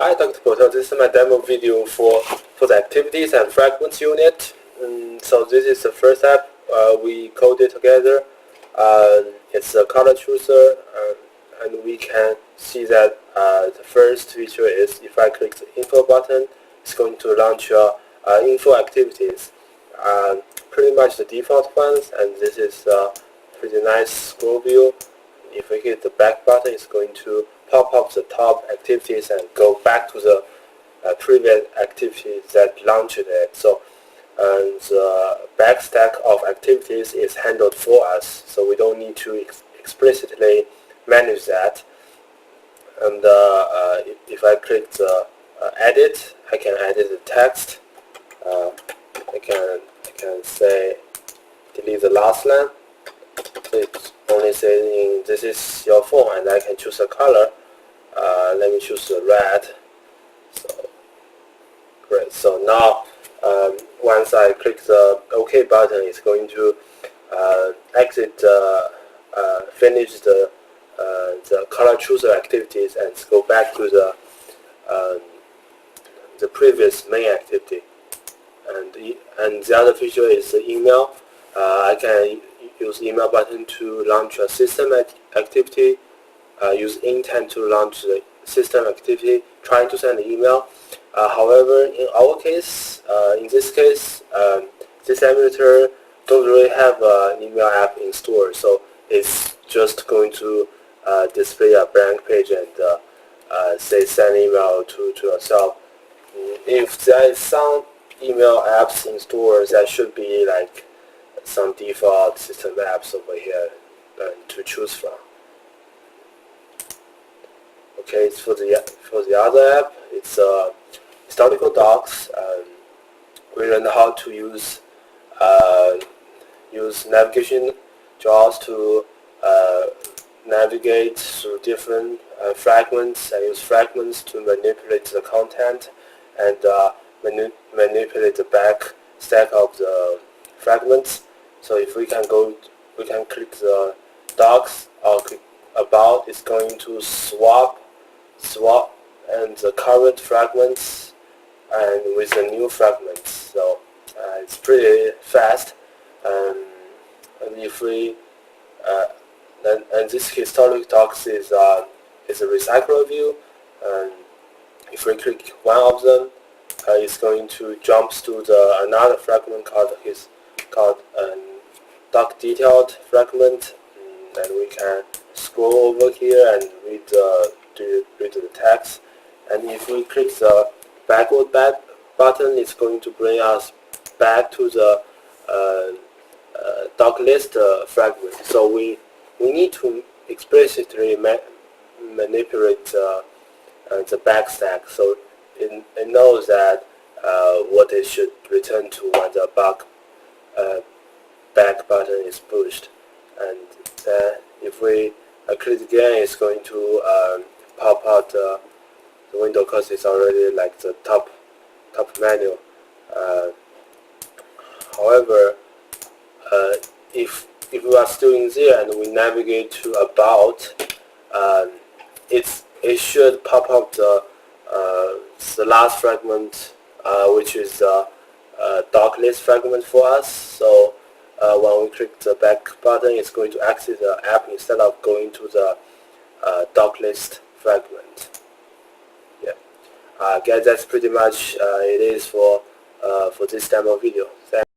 Hi, Dr. Porter. This is my demo video for the activities and fragments unit. So this is the first app we coded together. It's a color chooser, and we can see that the first feature is if I click the info button, it's going to launch info activities. Pretty much the default ones, and this is a pretty nice scroll view. If we hit the back button, it's going to pop up the top activities and go back to the previous activities that launched it. So the back stack of activities is handled for us, so we don't need to explicitly manage that. And if I click the edit, I can edit the text. I can say delete the last line. So it's only saying this is your phone, and I can choose a color. Let me choose the red. So great. So now once I click the OK button, it's going to exit finish the color chooser activities and go back to the previous main activity. And the other feature is the email. I can use email button to launch a system activity, use intent to launch the system activity, trying to send an email. However, in our case, in this case, this emulator don't really have an email app in store, so it's just going to display a blank page and say send email to yourself. If there is some email apps in store, that should be like some default system apps over here to choose from. Okay, for the other app, it's historicalDocs. We learned how to use navigation JAWS to navigate through different fragments, and use fragments to manipulate the content and manipulate the back stack of the fragments. So if we can click the docs or click about, it's going to swap and the current fragments and with the new fragments. So it's pretty fast. And if we and this historicalDocs is a recycler view, and if we click one of them, it's going to jump to another fragment called doc detailed fragment, and we can scroll over here and read the text. And if we click the backward back button, it's going to bring us back to the doc list fragment. So we need to explicitly manipulate the back stack, so it knows that what it should return to when the back button is pushed. And if we click again, it's going to pop out the window because it's already like the top menu. However, if we are still in there and we navigate to about, it should pop up the last fragment, which is the doc list fragment for us. So when we click the back button, it's going to exit the app instead of going to the doc list fragment. Yeah, guys, that's pretty much it is for this demo video. Thanks.